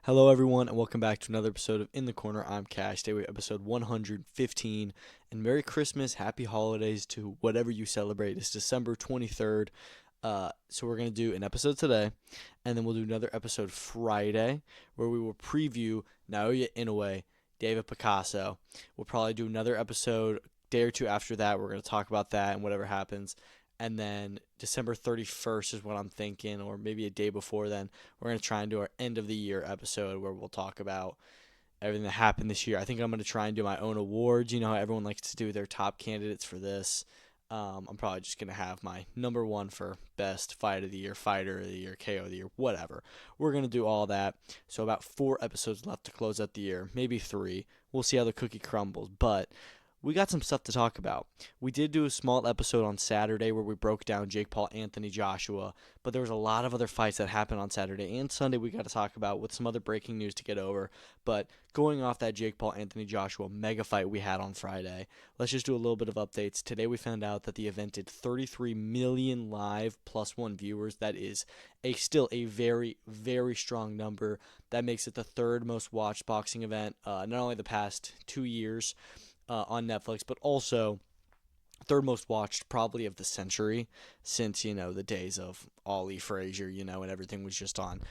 Hello, everyone, and welcome back to another episode of In the Corner. I'm Cash. Today, we're episode 115. And Merry Christmas, Happy Holidays to whatever you celebrate. It's December 23rd. So, we're going to do an episode today, and then we'll do another episode Friday where we will preview Naoya Inoue, David Picasso. We'll probably do another episode a day or two after that. We're going to talk about that and whatever happens. And then December 31st is what I'm thinking, or maybe a day before then. We're going to try and do our end of the year episode where we'll talk about everything that happened this year. I think I'm going to try and do my own awards. You know how everyone likes to do their top candidates for this. I'm probably just going to have my number one for best fight of the year, fighter of the year, KO of the year, whatever. We're going to do all that. So about 4 episodes left to close out the year, maybe 3. We'll see how the cookie crumbles. But we got some stuff to talk about. We did do a small episode on Saturday where we broke down Jake Paul, Anthony Joshua, but there was a lot of other fights that happened on Saturday and Sunday we got to talk about with some other breaking news to get over. But going off that Jake Paul, Anthony Joshua mega fight we had on Friday, let's just do a little bit of updates. Today we found out that the event did 33 million live plus one viewers. That is still a very, very strong number. That makes it the third most watched boxing event, not only the past 2 years, on Netflix, but also third most watched probably of the century since, the days of Ollie Frazier, and everything was just on,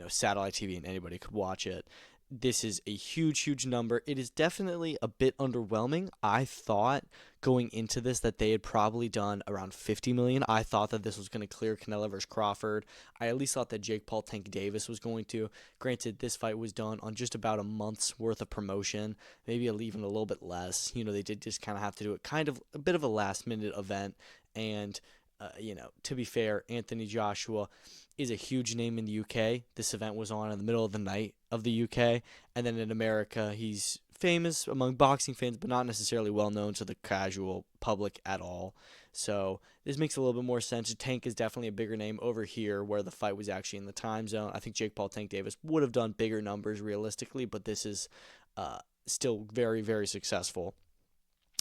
satellite TV and anybody could watch it. This is a huge, huge number. It is definitely a bit underwhelming. I thought going into this that they had probably done around 50 million. I thought that this was going to clear Canelo versus Crawford. I at least thought that Jake Paul Tank Davis was going to. Granted, this fight was done on just about a month's worth of promotion, maybe even a little bit less. They did just kind of have to do it kind of a bit of a last-minute event. And, to be fair, Anthony Joshua is a huge name in the UK. This event was on in the middle of the night of the UK. And then in America, he's famous among boxing fans, but not necessarily well known to the casual public at all. So this makes a little bit more sense. Tank is definitely a bigger name over here where the fight was actually in the time zone. I think Jake Paul Tank Davis would have done bigger numbers realistically, but this is still very, very successful.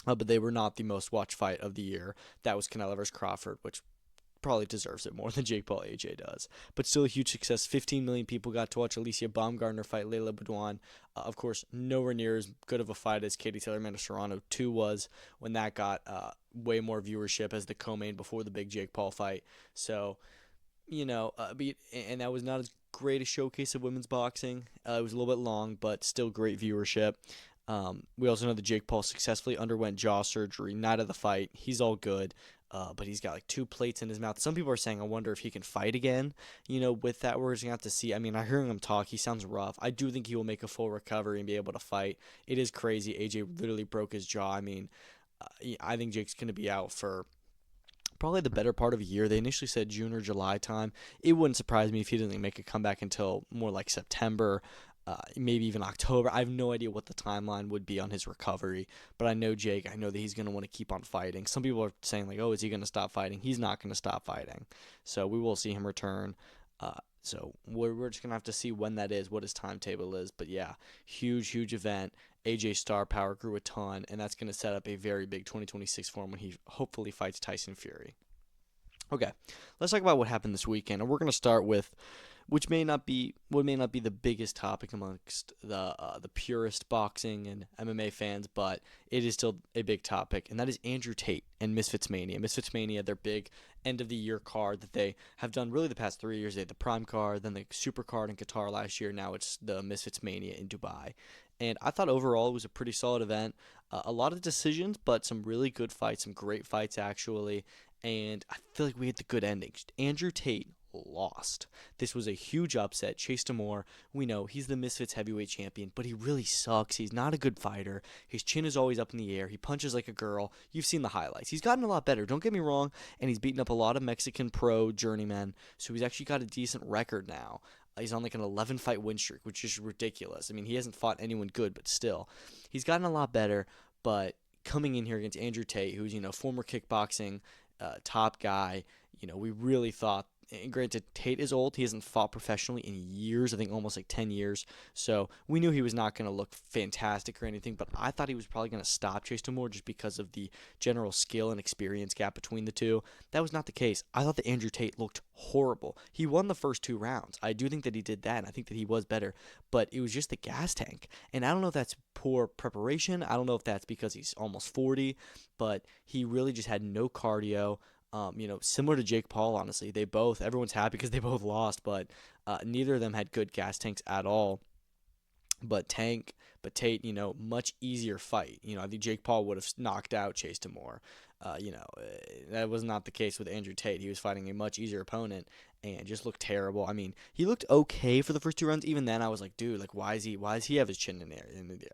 But they were not the most watched fight of the year. That was Canelo versus Crawford, which probably deserves it more than Jake Paul AJ does. But still a huge success. 15 million people got to watch Alicia Baumgardner fight Layla Budwan. Of course, nowhere near as good of a fight as Katie Taylor-Amanda Serrano 2 was when that got way more viewership as the co-main before the big Jake Paul fight. So, and that was not as great a showcase of women's boxing. It was a little bit long, but still great viewership. We also know that Jake Paul successfully underwent jaw surgery night of the fight. He's all good. But he's got like 2 plates in his mouth. Some people are saying, I wonder if he can fight again. With that, we're just going to have to see. I mean, I hear him talk. He sounds rough. I do think he will make a full recovery and be able to fight. It is crazy. AJ literally broke his jaw. I mean, I think Jake's going to be out for probably the better part of a year. They initially said June or July time. It wouldn't surprise me if he doesn't make a comeback until more like September. Maybe even October. I have no idea what the timeline would be on his recovery, but I know Jake. I know that he's going to want to keep on fighting. Some people are saying like, oh, is he going to stop fighting? He's not going to stop fighting. So we will see him return. So we're just going to have to see when that is, what his timetable is. But yeah, huge, huge event. AJ star power grew a ton, and that's going to set up a very big 2026 for him when he hopefully fights Tyson Fury. Okay, let's talk about what happened this weekend, and we're going to start with what may not be the biggest topic amongst the purist boxing and MMA fans, but it is still a big topic, and that is Andrew Tate and Misfits Mania. Misfits Mania, their big end of the year card that they have done really the past 3 years. They had the Prime card, then the Super card in Qatar last year. Now it's the Misfits Mania in Dubai. And I thought overall it was a pretty solid event. A lot of decisions, but some really good fights, some great fights actually. And I feel like we had the good endings. Andrew Tate lost. This was a huge upset. Chase DeMoor, we know he's the Misfits heavyweight champion, but he really sucks. He's not a good fighter. His chin is always up in the air. He punches like a girl. You've seen the highlights. He's gotten a lot better, don't get me wrong, and he's beaten up a lot of Mexican pro journeymen, so he's actually got a decent record now. He's on like an 11-fight win streak, which is ridiculous. I mean, he hasn't fought anyone good, but still. He's gotten a lot better, but coming in here against Andrew Tate, who's, former kickboxing top guy, we really thought And granted, Tate is old. He hasn't fought professionally in years. I think almost like 10 years. So we knew he was not going to look fantastic or anything, but I thought he was probably going to stop Chase DeMoor just because of the general skill and experience gap between the two. That was not the case. I thought that Andrew Tate looked horrible. He won the first 2 rounds. I do think that he did that, and I think that he was better, but it was just the gas tank. And I don't know if that's poor preparation. I don't know if that's because he's almost 40, but he really just had no cardio. Similar to Jake Paul, honestly. Everyone's happy because they both lost, but neither of them had good gas tanks at all. But Tate, much easier fight. I think Jake Paul would have knocked out Chase DeMoor. That was not the case with Andrew Tate. He was fighting a much easier opponent and just looked terrible. I mean, he looked okay for the first 2 rounds. Even then, I was like, dude, like, why does he have his chin in there?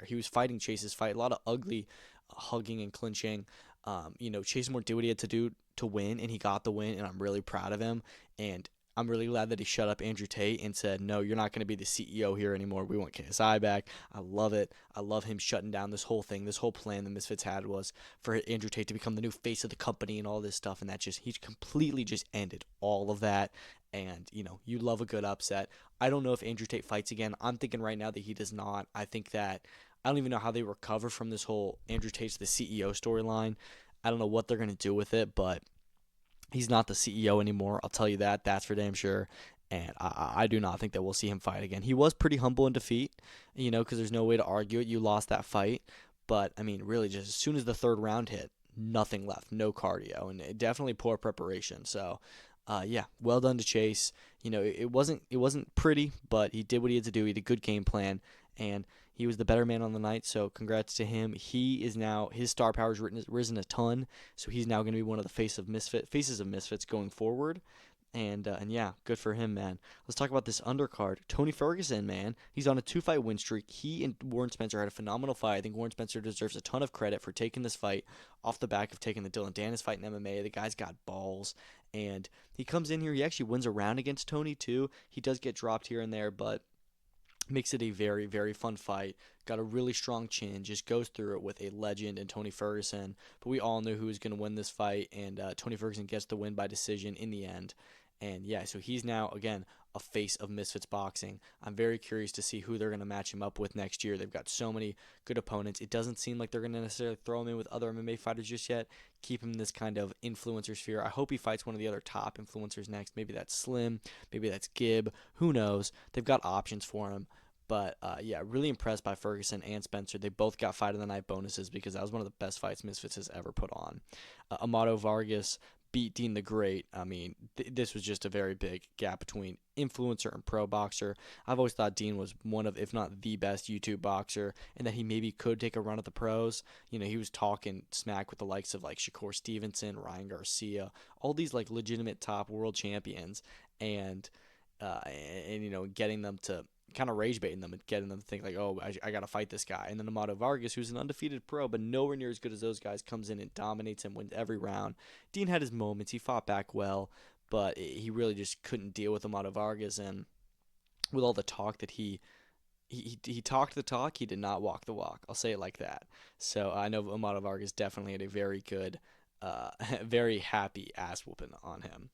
He was fighting Chase's fight, a lot of ugly hugging and clinching. Chase DeMoor did what he had to do to win, and he got the win, and I'm really proud of him. And I'm really glad that he shut up Andrew Tate and said, no, you're not going to be the CEO here anymore. We want KSI back. I love it. I love him shutting down this whole thing. This whole plan the Misfits had was for Andrew Tate to become the new face of the company and all this stuff. And he completely just ended all of that. And, you love a good upset. I don't know if Andrew Tate fights again. I'm thinking right now that he does not. I think that I don't even know how they recover from this whole Andrew Tate's the CEO storyline. I don't know what they're going to do with it, but he's not the CEO anymore. I'll tell you that. That's for damn sure. And I do not think that we'll see him fight again. He was pretty humble in defeat, because there's no way to argue it. You lost that fight. But, I mean, really, just as soon as the 3rd round hit, nothing left. No cardio. And definitely poor preparation. So, well done to Chase. It wasn't pretty, but he did what he had to do. He had a good game plan. And he was the better man on the night, so congrats to him. He is now, his star power has risen a ton, so he's now going to be one of the faces of Misfits going forward. And yeah, good for him, man. Let's talk about this undercard. Tony Ferguson, man. He's on a 2-fight win streak. He and Warren Spencer had a phenomenal fight. I think Warren Spencer deserves a ton of credit for taking this fight off the back of taking the Dylan Dennis fight in MMA. The guy's got balls. And he comes in here. He actually wins a round against Tony, too. He does get dropped here and there, but makes it a very, very fun fight. Got a really strong chin. Just goes through it with a legend in Tony Ferguson. But we all knew who was going to win this fight, and Tony Ferguson gets the win by decision in the end. And yeah, so he's now, again, a face of Misfits boxing. I'm very curious to see who they're going to match him up with next year. They've got so many good opponents. It doesn't seem like they're going to necessarily throw him in with other MMA fighters just yet. Keep him in this kind of influencer sphere. I hope he fights one of the other top influencers next. Maybe that's Slim. Maybe that's Gibb. Who knows? They've got options for him. But, really impressed by Ferguson and Spencer. They both got fight of the night bonuses because that was one of the best fights Misfits has ever put on. Amado Vargas beat Dean the Great. I mean, this was just a very big gap between influencer and pro boxer. I've always thought Dean was one of, if not the best YouTube boxer, and that he maybe could take a run at the pros. He was talking smack with the likes of like Shakur Stevenson, Ryan Garcia, all these like legitimate top world champions, and getting them to kind of rage baiting them and getting them to think like, oh, I got to fight this guy. And then Amado Vargas, who's an undefeated pro, but nowhere near as good as those guys, comes in and dominates and wins every round. Dean had his moments. He fought back well, but he really just couldn't deal with Amado Vargas. And with all the talk that he talked the talk, he did not walk the walk. I'll say it like that. So I know Amado Vargas definitely had a very good, very happy ass whooping on him.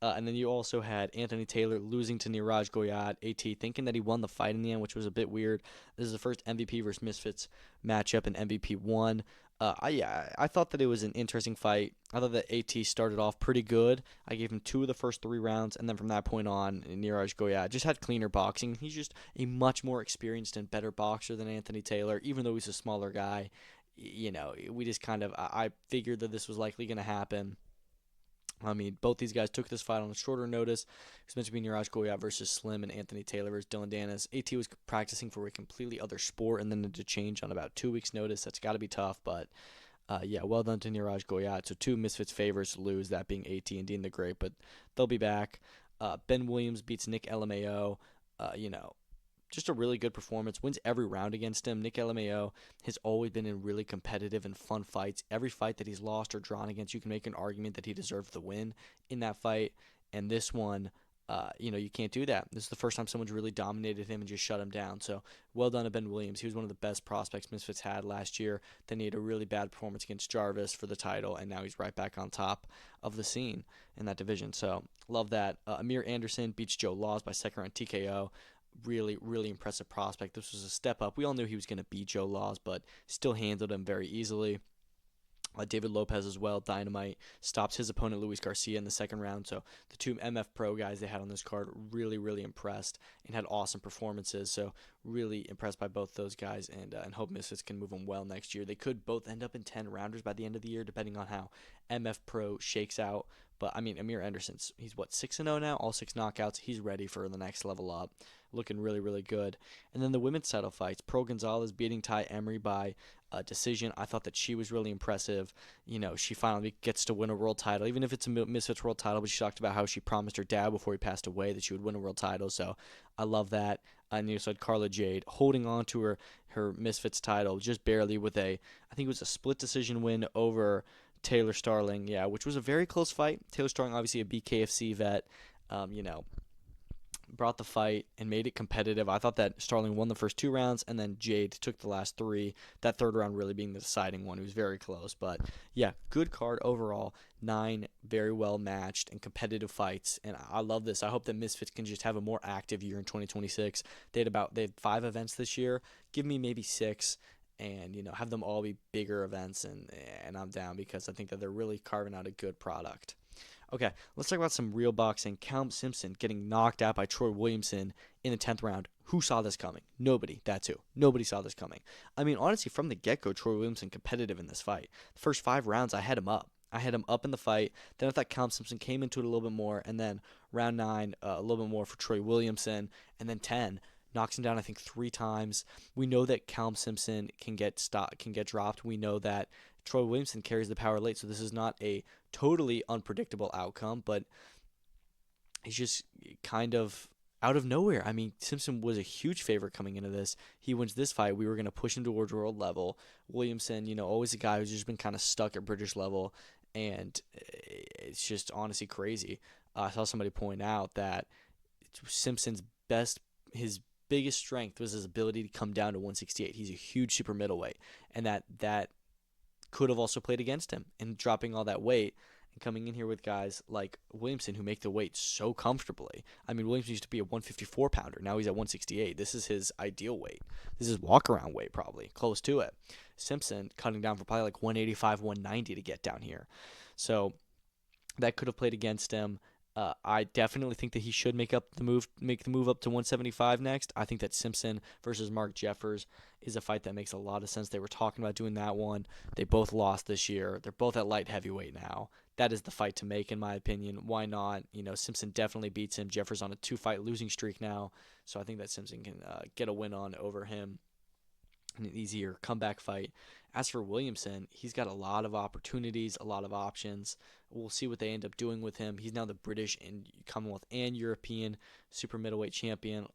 And then you also had Anthony Taylor losing to Niraj Goyat, AT, thinking that he won the fight in the end, which was a bit weird. This is the first MVP versus Misfits matchup, and MVP won. I thought that it was an interesting fight. I thought that AT started off pretty good. I gave him 2 of the first 3 rounds, and then from that point on, Niraj Goyat just had cleaner boxing. He's just a much more experienced and better boxer than Anthony Taylor, even though he's a smaller guy. We just I figured that this was likely going to happen. I mean, both these guys took this fight on a shorter notice. It was meant to be Niraj Goyat versus Slim and Anthony Taylor versus Dylan Dennis. AT was practicing for a completely other sport and then had to change on about 2 weeks' notice. That's got to be tough, but well done to Niraj Goyat. So 2 Misfits favorites lose, that being AT and Dean the Great, but they'll be back. Ben Williams beats Nick LMAO. Just a really good performance. Wins every round against him. Nick LMAO has always been in really competitive and fun fights. Every fight that he's lost or drawn against, you can make an argument that he deserved the win in that fight. And this one, You can't do that. This is the first time someone's really dominated him and just shut him down. So well done to Ben Williams. He was one of the best prospects Misfits had last year. Then he had a really bad performance against Jarvis for the title, and now he's right back on top of the scene in that division. So love that. Amir Anderson beats Joe Laws by second round TKO. Really, really impressive prospect. This was a step up. We all knew he was going to beat Joe Laws, but still handled him very easily. David Lopez as well, Dynamite, stops his opponent Luis Garcia in the second round. So the two MF Pro guys they had on this card really, really impressed and had awesome performances. So really impressed by both those guys, and hope Misfits can move them well next year. They could both end up in 10 rounders by the end of the year, depending on how MF Pro shakes out. But I mean, Amir Anderson's, he's 6-0 now, all 6 knockouts. He's ready for the next level up, looking really, really good. And then the women's title fights: Pearl Gonzalez beating Ty Emery by decision. I thought that she was really impressive. She finally gets to win a world title, even if it's a Misfits world title. But she talked about how she promised her dad before he passed away that she would win a world title. So I love that. And you said Carla Jade holding on to her Misfits title just barely with I think it was a split decision win over Taylor Starling, which was a very close fight. Taylor Starling, obviously a BKFC vet, brought the fight and made it competitive. I thought that Starling won the first 2 rounds, and then Jade took the last 3. That third round really being the deciding one. It was very close, but good card overall. 9 very well matched and competitive fights, and I love this. I hope that Misfits can just have a more active year in 2026. They had 5 events this year. Give me maybe 6. And have them all be bigger events, and I'm down, because I think that they're really carving out a good product. Okay, let's talk about some real boxing. Callum Simpson getting knocked out by Troy Williamson in the 10th round. Who saw this coming? Nobody. That's who. Nobody saw this coming. I mean, honestly, from the get-go, Troy Williamson competitive in this fight. The first 5 rounds, I had him up. I had him up in the fight. Then I thought Callum Simpson came into it a little bit more, and then round 9, a little bit more for Troy Williamson, and then 10. Knocks him down, I think, 3 times. We know that Callum Simpson can get dropped. We know that Troy Williamson carries the power late, so this is not a totally unpredictable outcome, but he's just kind of out of nowhere. I mean, Simpson was a huge favorite coming into this. He wins this fight. We were going to push him towards world level. Williamson, always a guy who's just been kind of stuck at British level, and it's just honestly crazy. I saw somebody point out that Simpson's his biggest strength was his ability to come down to 168. He's a huge super middleweight, and that could have also played against him in dropping all that weight and coming in here with guys like Williamson who make the weight so comfortably. I mean, Williamson used to be a 154 pounder. Now he's at 168. This is his ideal weight. This is walk around weight, probably close to it. Simpson cutting down for probably like 185, 190 to get down here. So that could have played against him. I definitely think that he should make the move up to 175 next. I think that Simpson versus Mark Jeffers is a fight that makes a lot of sense. They were talking about doing that one. They both lost this year. They're both at light heavyweight now. That is the fight to make, in my opinion. Why not? Simpson definitely beats him. Jeffers on a 2-fight losing streak now, so I think that Simpson can get a win on over him in an easier comeback fight. As for Williamson, he's got a lot of opportunities, a lot of options. We'll see what they end up doing with him. He's now the British and Commonwealth and European super middleweight champion.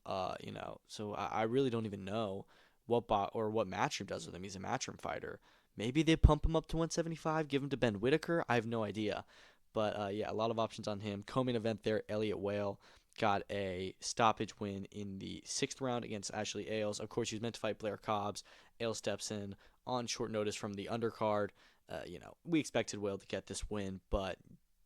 So I really don't even know what Matchroom does with him. He's a Matchroom fighter. Maybe they pump him up to 175, give him to Ben Whitaker. I have no idea. But a lot of options on him. Co-main event there, Elliot Whale got a stoppage win in the 6th round against Ashley Ailes. Of course, he was meant to fight Blair Cobbs. Ailes steps in on short notice from the undercard. We expected Whale to get this win, but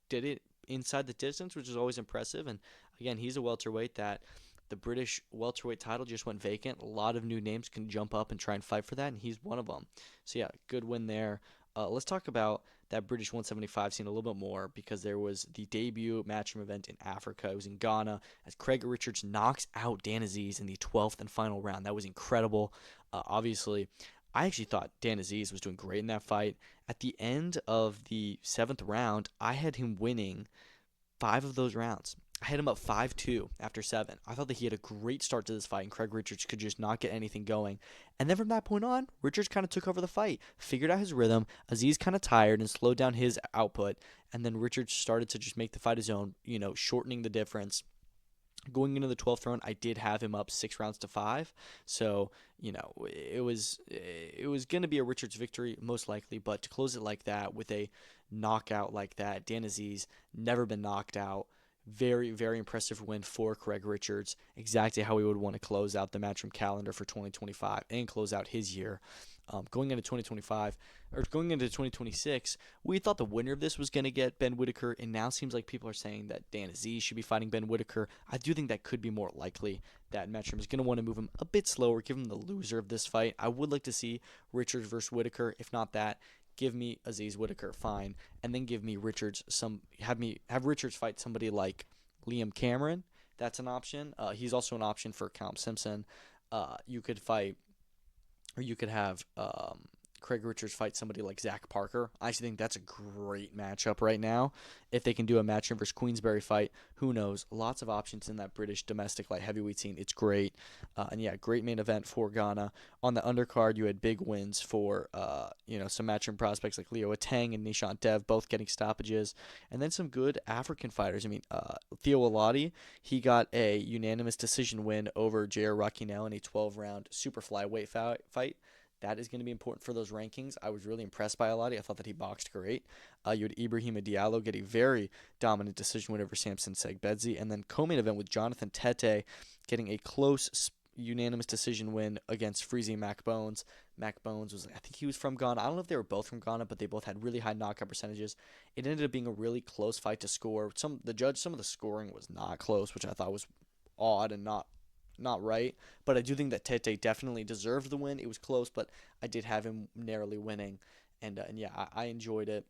did it inside the distance, which is always impressive. And again, he's a welterweight that the British welterweight title just went vacant. A lot of new names can jump up and try and fight for that, and he's one of them. So good win there. Let's talk about that British 175 scene a little bit more, because there was the debut Matchroom event in Africa. It was in Ghana as Craig Richards knocks out Dan Aziz in the 12th and final round. That was incredible. Obviously, I actually thought Dan Aziz was doing great in that fight. At the end of the 7th round, I had him winning 5 of those rounds. I had him up 5-2 after 7. I thought that he had a great start to this fight, and Craig Richards could just not get anything going. And then from that point on, Richards kind of took over the fight, figured out his rhythm. Aziz kind of tired and slowed down his output, and then Richards started to just make the fight his own, shortening the difference. Going into the 12th round, I did have him up 6 rounds to 5. So, it was going to be a Richards victory, most likely. But to close it like that with a knockout like that, Dan Aziz, never been knocked out. Very, very impressive win for Craig Richards. Exactly how we would want to close out the matchroom calendar for 2025 and close out his year. Going into 2025 or going into 2026, we thought the winner of this was going to get Ben Whitaker, and now seems like people are saying that Dan Aziz should be fighting Ben Whitaker. I do think that could be more likely. That Matchroom is going to want to move him a bit slower, give him the loser of this fight. I would like to see Richards versus Whitaker. If not that, give me Aziz Whitaker, fine, and then give me Richards have Richards fight somebody like Liam Cameron. That's an option. He's also an option for Callum Simpson. You could fight, or you could have Craig Richards fight somebody like Zach Parker. I actually think that's a great matchup right now. If they can do a Matchroom versus Queensberry fight, who knows? Lots of options in that British domestic light heavyweight scene. It's great. And yeah, great main event for Ghana. On the undercard, you had big wins for some Matchroom prospects like Leo Atang and Nishant Dev, both getting stoppages. And then some good African fighters. I mean, Theo Alati, he got a unanimous decision win over J.R. Rakinel in a 12-round super flyweight fight. That is going to be important for those rankings. I was really impressed by Alati. I thought that he boxed great. You had Ibrahima Diallo get a very dominant decision win over Samson Segbedzi. And then co-main event with Jonathan Tate getting a close unanimous decision win against Freezy Mac Bones. Mac Bones I think he was from Ghana. I don't know if they were both from Ghana, but they both had really high knockout percentages. It ended up being a really close fight to score. Some of the scoring was not close, which I thought was odd and not right, but I do think that Tate definitely deserved the win. It was close, but I did have him narrowly winning, and yeah, I enjoyed it.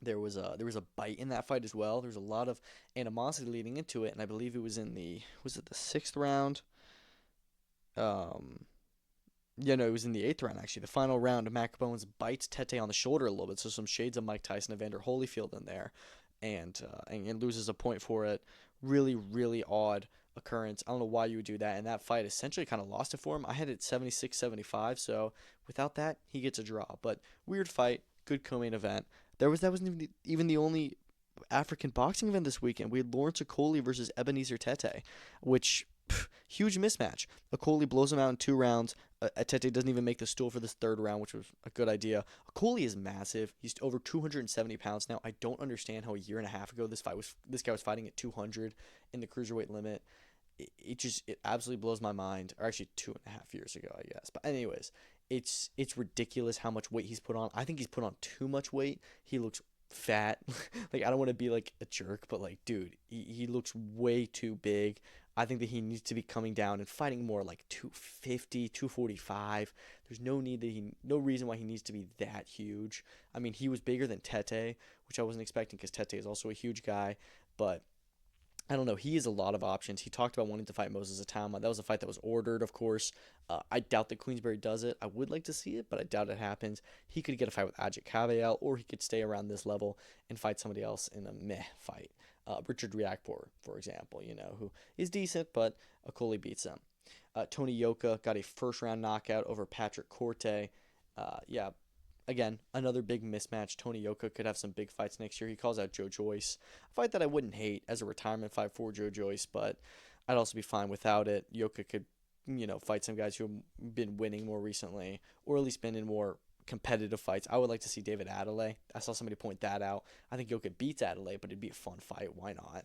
There was a bite in that fight as well. There was a lot of animosity leading into it, and I believe it was the 6th round? Yeah, no, it was in the 8th round actually. The final round, Mac Bones bites Tate on the shoulder a little bit, so some shades of Mike Tyson, Evander Holyfield in there, and loses a point for it. Really, really odd occurrence. I don't know why you would do that, and that fight essentially kind of lost it for him. I had it 76-75, so without that, he gets a draw. But weird fight, good co-main event. That wasn't even the only African boxing event this weekend. We had Lawrence Okolie versus Ebenezer Tate, which huge mismatch. Okolie blows him out in 2 rounds. Tate doesn't even make the stool for this 3rd round, which was a good idea. Okolie is massive. He's over 270 pounds now. I don't understand how a year and a half ago this guy was fighting at 200 in the cruiserweight limit. It absolutely blows my mind. Or actually 2.5 years ago, I guess. But anyways, it's ridiculous how much weight he's put on. I think he's put on too much weight. He looks fat. Like, I don't want to be like a jerk, but like, dude, he looks way too big. I think that he needs to be coming down and fighting more like 250, 245. There's no reason why he needs to be that huge. I mean, he was bigger than Tate, which I wasn't expecting because Tate is also a huge guy, but I don't know. He has a lot of options. He talked about wanting to fight Moses Atama. That was a fight that was ordered, of course. I doubt that Queensberry does it. I would like to see it, but I doubt it happens. He could get a fight with Ajit Kabayel, or he could stay around this level and fight somebody else in a meh fight. Richard Riakporhe, for example, who is decent, but Okolie beats him. Tony Yoka got a 1st-round knockout over Patrick Corte. Yeah, again, another big mismatch. Tony Yoka could have some big fights next year. He calls out Joe Joyce, a fight that I wouldn't hate as a retirement fight for Joe Joyce, but I'd also be fine without it. Yoka could, fight some guys who have been winning more recently, or at least been in more competitive fights. I would like to see David Adelaide. I saw somebody point that out. I think Yoka beats Adelaide, but it'd be a fun fight. Why not?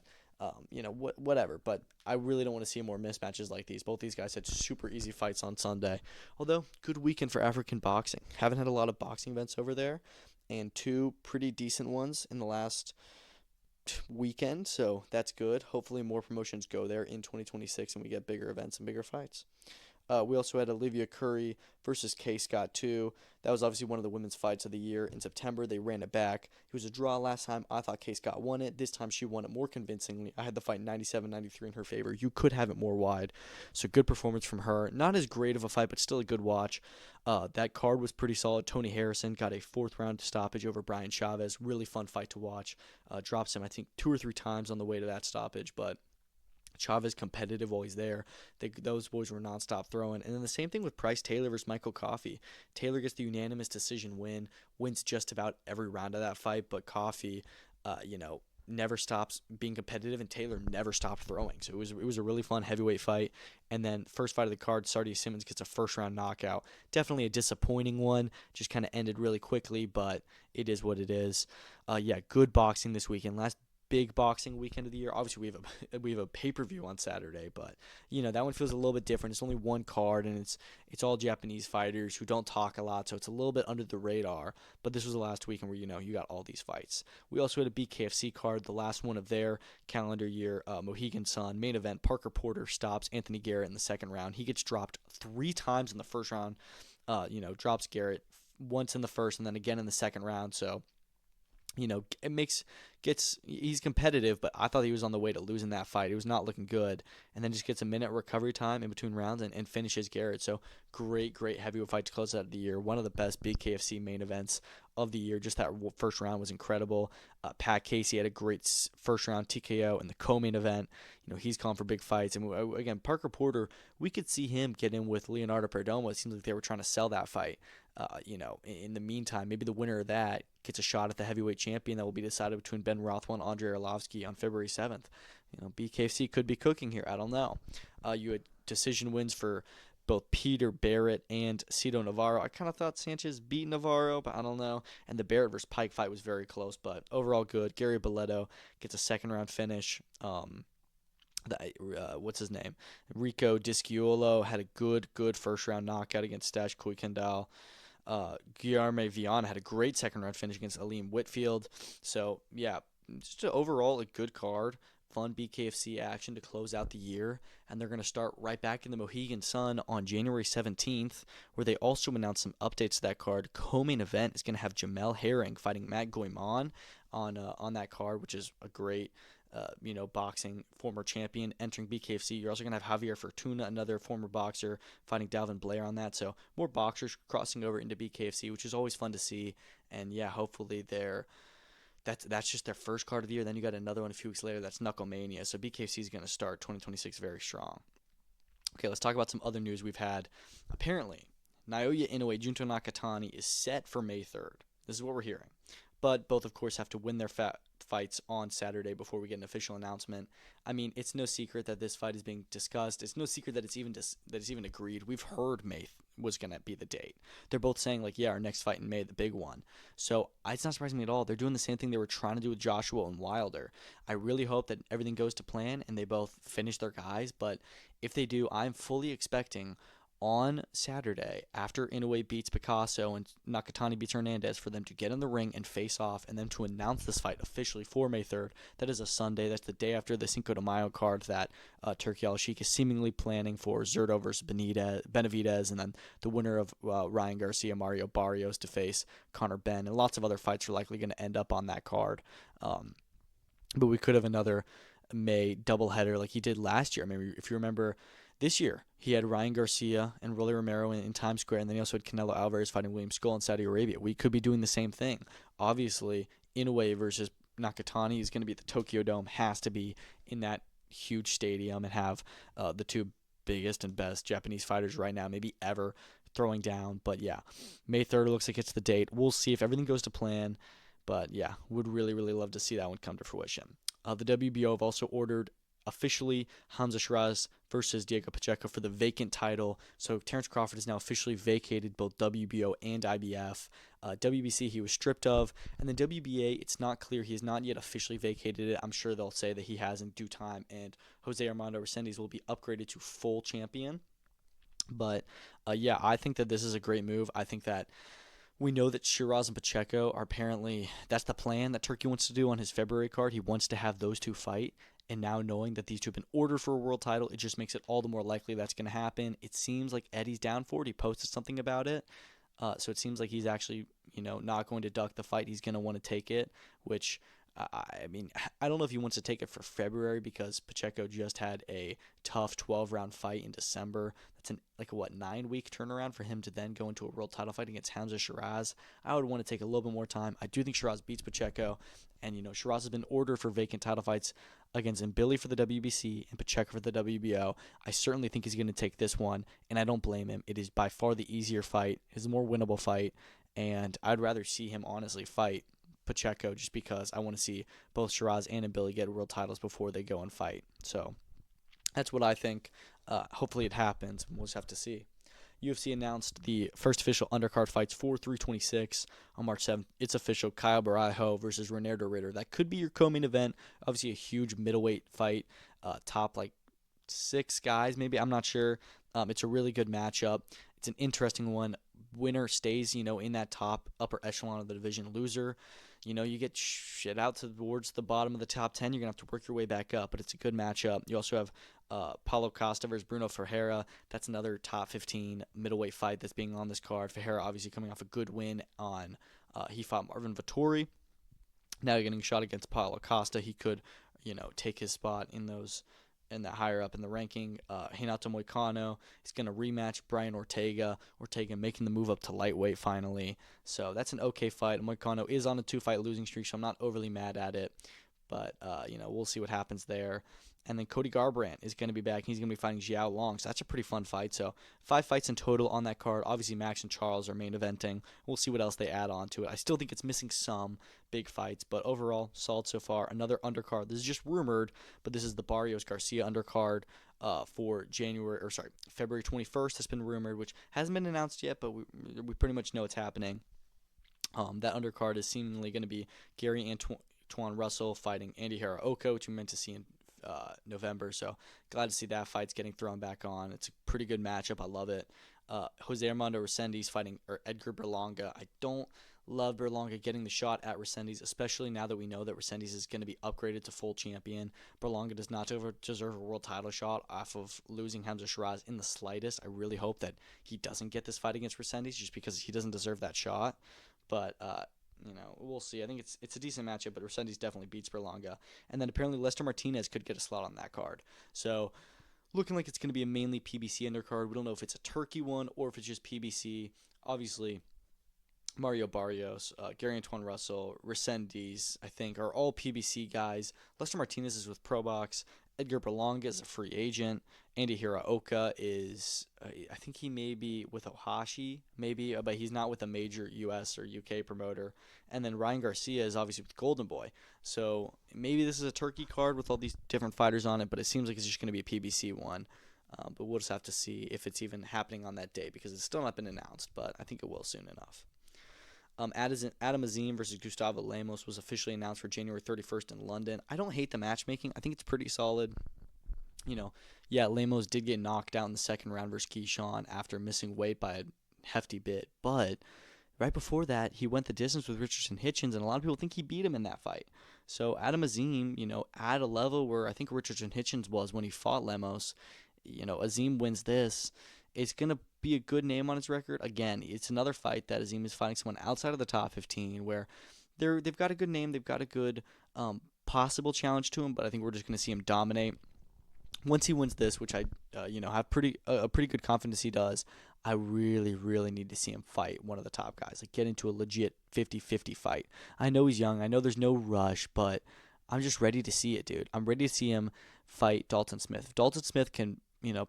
Whatever. But I really don't want to see more mismatches like these. Both these guys had super easy fights on Sunday. Although, good weekend for African boxing. Haven't had a lot of boxing events over there, and 2 pretty decent ones in the last weekend, so that's good. Hopefully more promotions go there in 2026 and we get bigger events and bigger fights. We also had Olivia Curry versus Kay Scott 2. That was obviously one of the women's fights of the year. In September, they ran it back. It was a draw last time. I thought Kay Scott won it. This time, she won it more convincingly. I had the fight 97-93 in her favor. You could have it more wide. So good performance from her. Not as great of a fight, but still a good watch. That card was pretty solid. Tony Harrison got a 4th-round stoppage over Brian Chavez. Really fun fight to watch. Drops him, I think, 2 or 3 times on the way to that stoppage, but Chavez competitive while he's there. Those boys were nonstop throwing. And then the same thing with Price Taylor versus Michael Coffey. Taylor gets the unanimous decision wins just about every round of that fight, but Coffey, never stops being competitive, and Taylor never stopped throwing. So it was a really fun heavyweight fight. And then first fight of the card, Sardia Simmons gets a 1st-round knockout. Definitely a disappointing one. Just kind of ended really quickly, but it is what it is. Good boxing this weekend. Last big boxing weekend of the year. Obviously, we have a pay-per-view on Saturday, but that one feels a little bit different. It's only one card, and it's all Japanese fighters who don't talk a lot, so it's a little bit under the radar. But this was the last weekend where you got all these fights. We also had a BKFC card, the last one of their calendar year. Mohegan Sun main event. Parker Porter stops Anthony Garrett in the second round. He gets dropped 3 times in the first round. Drops Garrett once in the first and then again in the second round. So he's competitive, but I thought he was on the way to losing that fight. He was not looking good, and then just gets a minute recovery time in between rounds and finishes Garrett. So great heavyweight fight to close out the year. One of the best big KFC main events of the year. Just that first round was incredible. Pat Casey had a great first round TKO in the co-main event. He's gone for big fights. And again, Parker Porter, we could see him get in with Leonardo Perdomo. It seems like they were trying to sell that fight. In the meantime, maybe the winner of that gets a shot at the heavyweight champion that will be decided between Ben Rothwell and Andrei Arlovsky on February 7th. BKFC could be cooking here. I don't know. You had decision wins for both Peter Barrett and Cito Navarro. I kind of thought Sanchez beat Navarro, but I don't know. And the Barrett versus Pike fight was very close, but overall good. Gary Boleto gets a second-round finish. What's his name? Rico Disciolo had a good first-round knockout against Stash Kuykendall. Guilherme Viana had a great second-round finish against Aleem Whitfield. So, yeah, just overall a good card. Fun BKFC action to close out the year. And they're going to start right back in the Mohegan Sun on January 17th, where they also announced some updates to that card. Co-main event is going to have Jamel Herring fighting Matt Goyman on that card, which is a great boxing former champion entering BKFC. You're also going to have Javier Fortuna, another former boxer, fighting Dalvin Blair on that. So more boxers crossing over into BKFC, which is always fun to see. And yeah, hopefully that's just their first card of the year. Then you got another one a few weeks later. That's Knucklemania. So BKFC is going to start 2026 very strong. Okay, let's talk about some other news we've had. Apparently, Naoya Inoue-Junto Nakatani is set for May 3rd. This is what we're hearing. But both, of course, have to win their fights on Saturday before we get an official announcement. I mean, it's no secret that this fight is being discussed. It's no secret that it's even agreed. We've heard May was going to be the date. They're both saying, our next fight in May, the big one. So it's not surprising me at all. They're doing the same thing they were trying to do with Joshua and Wilder. I really hope that everything goes to plan and they both finish their guys. But if they do, I'm fully expecting on Saturday, after Inoue beats Picasso and Nakatani beats Hernandez, for them to get in the ring and face off, and then to announce this fight officially for May 3rd. That is a Sunday. That's the day after the Cinco de Mayo card that Turki Al-Sheikh is seemingly planning for Zurdo versus Benavidez, and then the winner of Ryan Garcia, Mario Barrios, to face Conor Benn. And lots of other fights are likely going to end up on that card. But we could have another May doubleheader like he did last year. I mean, if you remember, this year, he had Ryan Garcia and Rolly Romero in Times Square, and then he also had Canelo Alvarez fighting William Skull in Saudi Arabia. We could be doing the same thing. Obviously, Inoue versus Nakatani is going to be at the Tokyo Dome, has to be in that huge stadium, and have the two biggest and best Japanese fighters right now, maybe ever, throwing down. But yeah, May 3rd looks like it's the date. We'll see if everything goes to plan. But yeah, would really love to see that one come to fruition. The WBO have also ordered officially Hamzah Sheeraz versus Diego Pacheco for the vacant title. So Terrence Crawford has now officially vacated both WBO and IBF. WBC he was stripped of, and then WBA, it's not clear. He has not yet officially vacated it. I'm sure they'll say that he has in due time, and Jose Armando Resendiz will be upgraded to full champion. But yeah, I think that this is a great move. I think that we know that Sheeraz and Pacheco are apparently, that's the plan that Turkey wants to do on his February card. He wants to have those two fight. And now knowing that these two have been ordered for a world title, it just makes it all the more likely that's going to happen. It seems like Eddie's down for it. He posted something about it. So it seems like he's actually, not going to duck the fight. He's going to want to take it, which, I mean, I don't know if he wants to take it for February because Pacheco just had a tough 12-round fight in December. That's an 9-week turnaround for him to then go into a world title fight against Hamzah Sheeraz. I would want to take a little bit more time. I do think Sheeraz beats Pacheco, and Sheeraz has been ordered for vacant title fights against Mbili for the WBC and Pacheco for the WBO. I certainly think he's going to take this one, and I don't blame him. It is by far the easier fight. It's a more winnable fight, and I'd rather see him honestly fight Pacheco just because I want to see both Sheeraz and Mbili get world titles before they go and fight. So that's what I think. Hopefully it happens. We'll just have to see. UFC announced the first official undercard fights for 326 on March 7th. It's official. Kyle Barajo versus Renato Ritter. That could be your co-main event. Obviously, a huge middleweight fight. Top like 6 guys, maybe. I'm not sure. It's a really good matchup. It's an interesting one. Winner stays, in that top upper echelon of the division. Loser, you get shit out towards the bottom of the top 10. You're going to have to work your way back up, but it's a good matchup. You also have Paulo Costa versus Bruno Ferreira. That's another top 15 middleweight fight that's being on this card. Ferreira obviously coming off a good win on he fought Marvin Vettori. Now you're getting shot against Paulo Costa. He could, take his spot in that higher up in the ranking. Renato Moicano is going to rematch Brian Ortega. Ortega making the move up to lightweight finally. So that's an okay fight. Moicano is on a 2-fight losing streak, so I'm not overly mad at it. But, we'll see what happens there. And then Cody Garbrandt is going to be back. He's going to be fighting Xiao Long. So that's a pretty fun fight. So 5 fights in total on that card. Obviously, Max and Charles are main eventing. We'll see what else they add on to it. I still think it's missing some big fights. But overall, solid so far. Another undercard. This is just rumored, but this is the Barrios Garcia undercard for February 21st. Has been rumored, which hasn't been announced yet, but we pretty much know it's happening. That undercard is seemingly going to be Gary Antoine Russell fighting Andy Hiraoka, which we meant to see in November, so glad to see that fight's getting thrown back on. It's a pretty good matchup. I love it. Jose Armando Resendiz fighting Edgar Berlanga. I don't love Berlanga getting the shot at Resendiz, especially now that we know that Resendiz is going to be upgraded to full champion. Berlanga does not deserve a world title shot off of losing Hamzah Sheeraz in the slightest. I really hope that he doesn't get this fight against Resendiz just because he doesn't deserve that shot. But we'll see. I think it's a decent matchup, but Resendiz definitely beats Berlanga. And then apparently Lester Martinez could get a slot on that card. So looking like it's going to be a mainly PBC undercard. We don't know if it's a Turkey one or if it's just PBC. Obviously, Mario Barrios, Gary Antoine Russell, Resendiz, I think, are all PBC guys. Lester Martinez is with ProBox. Edgar Berlanga is a free agent. Andy Hiraoka is, I think he may be with Ohashi, maybe, but he's not with a major U.S. or U.K. promoter. And then Ryan Garcia is obviously with Golden Boy. So maybe this is a Turkey card with all these different fighters on it, but it seems like it's just going to be a PBC one. But we'll just have to see if it's even happening on that day because it's still not been announced, but I think it will soon enough. Adam Azim versus Gustavo Lemos was officially announced for January 31st in London. I don't hate the matchmaking. I think it's pretty solid. Lemos did get knocked out in the second round versus Keyshawn after missing weight by a hefty bit. But right before that, he went the distance with Richardson Hitchens, and a lot of people think he beat him in that fight. So Adam Azim, at a level where I think Richardson Hitchens was when he fought Lemos, Azim wins this. It's going to be a good name on his record. Again, it's another fight that Azim is fighting someone outside of the top 15 where they've got a good name. They've got a good possible challenge to him, but I think we're just going to see him dominate. Once he wins this, which I have a pretty good confidence he does, I really, really need to see him fight one of the top guys, like get into a legit 50-50 fight. I know he's young. I know there's no rush, but I'm just ready to see it, dude. I'm ready to see him fight Dalton Smith. If Dalton Smith can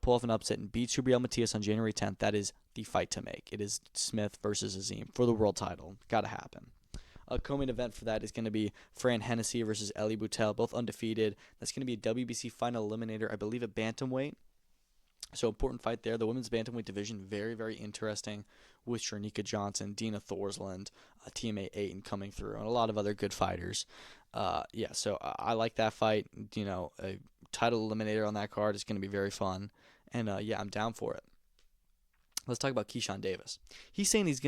pull off an upset and beat Subriel Matias on January 10th, that is the fight to make. It is Smith versus Azim for the world title. Got to happen. A co-main event for that is going to be Fran Hennessy versus Eli Boutel, both undefeated. That's going to be a WBC final eliminator, I believe, at bantamweight. So important fight there. The women's bantamweight division, very, very interesting with Sharnika Johnson, Dina Thorsland, TMA 8 coming through, and a lot of other good fighters. So I like that fight. A title eliminator on that card is going to be very fun. And, I'm down for it. Let's talk about Keyshawn Davis. He's saying his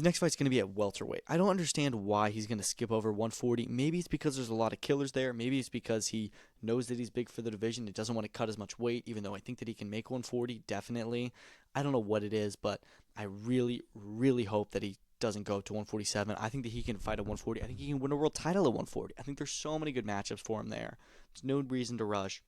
next fight's going to be at welterweight. I don't understand why he's going to skip over 140. Maybe it's because there's a lot of killers there. Maybe it's because he knows that he's big for the division. He doesn't want to cut as much weight, even though I think that he can make 140, definitely. I don't know what it is, but I really, really hope that he doesn't go to 147. I think that he can fight at 140. I think he can win a world title at 140. I think there's so many good matchups for him there. There's no reason to rush.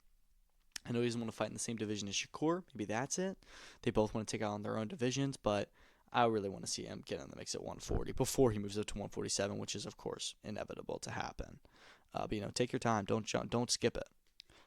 I know he doesn't want to fight in the same division as Shakur. Maybe that's it. They both want to take out on their own divisions, but I really want to see him get in the mix at 140 before he moves up to 147, which is, of course, inevitable to happen. But, take your time. Don't skip it.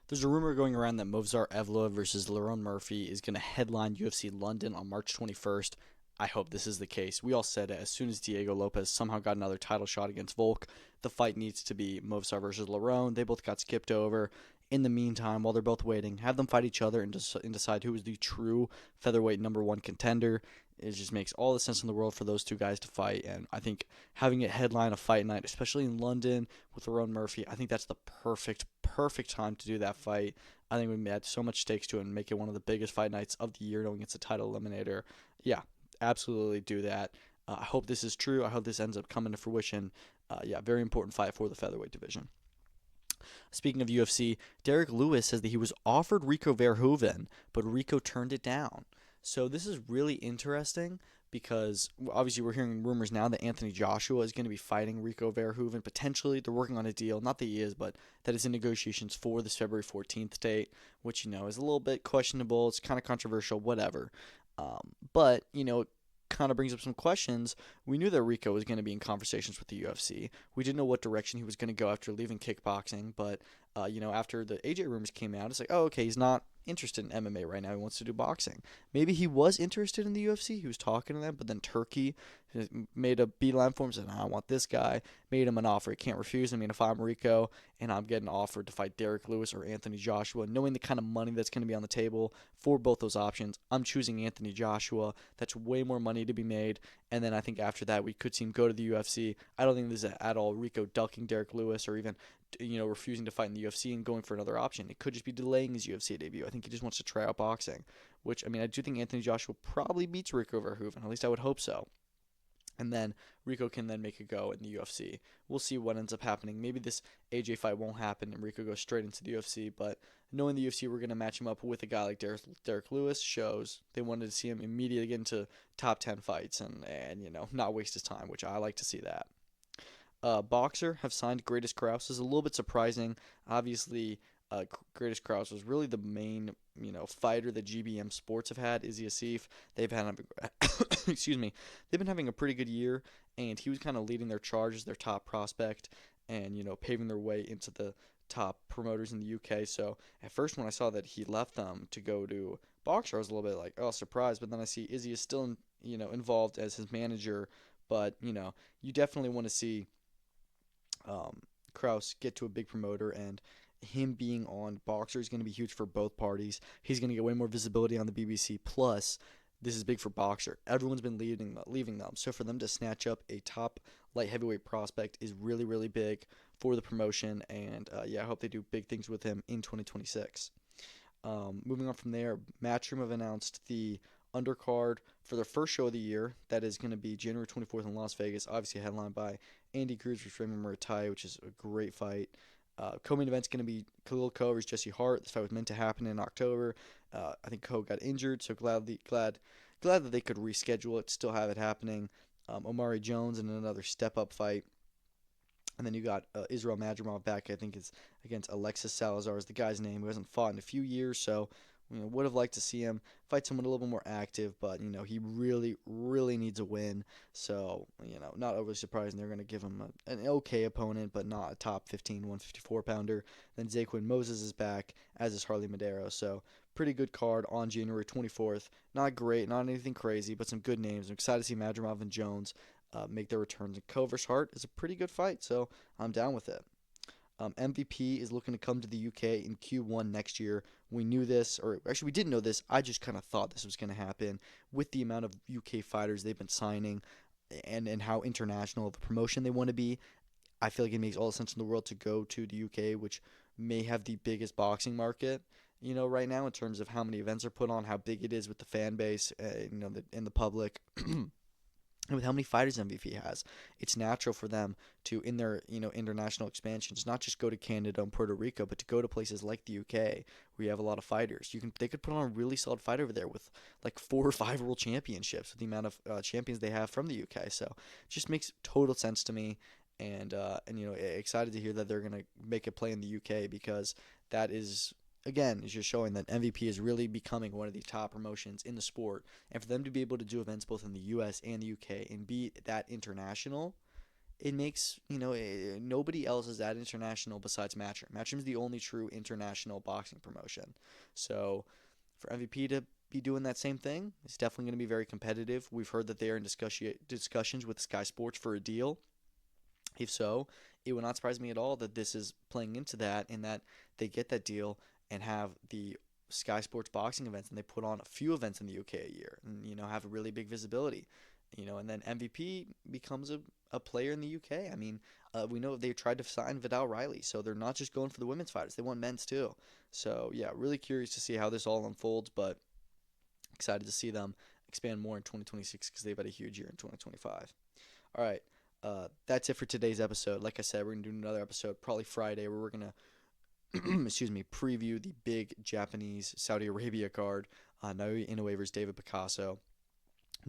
There's a rumor going around that Movsar Evloev versus Lerone Murphy is going to headline UFC London on March 21st. I hope this is the case. We all said it as soon as Diego Lopez somehow got another title shot against Volk. The fight needs to be Movsar versus Lerone. They both got skipped over. in the meantime, while they're both waiting, have them fight each other and decide who is the true featherweight number one contender. It just makes all the sense in the world for those two guys to fight, and I think having it headline a fight night, especially in London with Ron Murphy, I think that's the perfect time to do that fight. I think we add so much stakes to it and make it one of the biggest fight nights of the year, knowing it's a title eliminator. Yeah, absolutely do that. I hope this is true. I hope this ends up coming to fruition. Yeah, very important fight for the featherweight division. Speaking of UFC, Derek Lewis says that he was offered Rico Verhoeven, but Rico turned it down. So this is really interesting because obviously we're hearing rumors now that Anthony Joshua is going to be fighting Rico Verhoeven. Potentially, they're working on a deal. Not that he is, but that is in negotiations for this February 14th date, which, is a little bit questionable. It's kind of controversial, whatever. But, kind of brings up some questions. We knew that Rico was going to be in conversations with the UFC. We didn't know what direction he was going to go after leaving kickboxing, but after the AJ rumors came out, it's like, oh, okay, he's not interested in MMA right now. He wants to do boxing. Maybe he was interested in the UFC. He was talking to them, but then Turkey made a beeline for him, said, I want this guy, made him an offer. He can't refuse. I mean, if I'm Rico and I'm getting offered to fight Derek Lewis or Anthony Joshua, knowing the kind of money that's going to be on the table for both those options, I'm choosing Anthony Joshua. That's way more money to be made. And then I think after that, we could see him go to the UFC. I don't think this is at all Rico ducking Derek Lewis or even refusing to fight in the UFC and going for another option. It could just be delaying his UFC debut. I think he just wants to try out boxing, which, I do think Anthony Joshua probably beats Rico Verhoeven. At least I would hope so. And then Rico can then make a go in the UFC. We'll see what ends up happening. Maybe this AJ fight won't happen and Rico goes straight into the UFC, but knowing the UFC we're going to match him up with a guy like Derek Lewis shows they wanted to see him immediately get into top 10 fights and not waste his time, which I like to see that. Boxer have signed Greatest Krause. This is a little bit surprising. Obviously, Greatest Krause was really the main, fighter that GBM Sports have had. Izzy Asif. They've had, excuse me, they've been having a pretty good year, and he was kind of leading their charge as their top prospect, and paving their way into the top promoters in the UK. So at first, when I saw that he left them to go to Boxer, I was a little bit like, oh, surprised. But then I see Izzy is still, involved as his manager. But you definitely want to see Krause get to a big promoter, and him being on Boxer is going to be huge for both parties. He's going to get way more visibility on the BBC. Plus, this is big for Boxer. Everyone's been leaving them. So for them to snatch up a top light heavyweight prospect is really, really big for the promotion. And I hope they do big things with him in 2026. Moving on from there, Matchroom have announced the undercard for their first show of the year. That is going to be January 24th in Las Vegas, obviously headlined by Andy Cruz versus Raymond Muay, which is a great fight. Co-main event's going to be Khalil Coe versus Jesse Hart. This fight was meant to happen in October. I think Coe got injured, so glad that they could reschedule it, still have it happening. Omari Jones in another step-up fight. And then you got Israel Madrimov back, I think it's against Alexis Salazar is the guy's name, who hasn't fought in a few years, so would have liked to see him fight someone a little bit more active, but, he really, really needs a win. So, not overly surprising. They're going to give him an okay opponent, but not a top 15, 154-pounder. Then Zaquin Moses is back, as is Harley Madero. So, pretty good card on January 24th. Not great, not anything crazy, but some good names. I'm excited to see Madrimov and Jones make their returns. And Coe versus Hart is a pretty good fight, so I'm down with it. MVP is looking to come to the UK in Q1 next year. We knew this, or actually we didn't know this. I just kind of thought this was going to happen with the amount of UK fighters they've been signing and how international the promotion they want to be. I feel like it makes all the sense in the world to go to the UK, which may have the biggest boxing market, right now in terms of how many events are put on, how big it is with the fan base, in the public. And with how many fighters MVP has, it's natural for them to, in their international expansions, not just go to Canada and Puerto Rico, but to go to places like the UK where you have a lot of fighters. They could put on a really solid fight over there with like 4 or 5 world championships with the amount of champions they have from the UK. So it just makes total sense to me, and excited to hear that they're gonna make a play in the UK, because that is. Again, is just showing that MVP is really becoming one of the top promotions in the sport. And for them to be able to do events both in the US and the UK and be that international, it makes, nobody else is that international besides Matchroom. Matchroom is the only true international boxing promotion. So for MVP to be doing that same thing, it's definitely going to be very competitive. We've heard that they are in discussions with Sky Sports for a deal. If so, it would not surprise me at all that this is playing into that, and that they get that deal and have the Sky Sports boxing events, and they put on a few events in the UK a year, and have a really big visibility, and then MVP becomes a player in the UK. I mean, we know they tried to sign Vidal Riley, so they're not just going for the women's fighters; they want men's too. So yeah, really curious to see how this all unfolds, but excited to see them expand more in 2026 because they've had a huge year in 2025. All right, that's it for today's episode. Like I said, we're gonna do another episode probably Friday where we're gonna excuse me, preview the big Japanese Saudi Arabia card. Naoya Inoue versus David Picasso,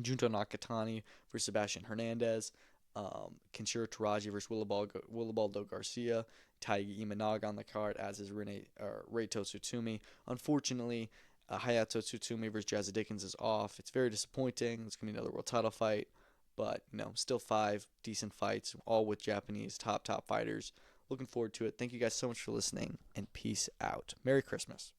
Junto Nakatani versus Sebastian Hernandez, Kenshiro Taraji versus Willibaldo Garcia, Taigi Imanaga on the card, as is Reito Tsutsumi. Unfortunately, Hayato Tsutsumi versus Jazza Dickens is off. It's very disappointing. It's going to be another world title fight. But, still 5 decent fights, all with Japanese top fighters. Looking forward to it. Thank you guys so much for listening, and peace out. Merry Christmas.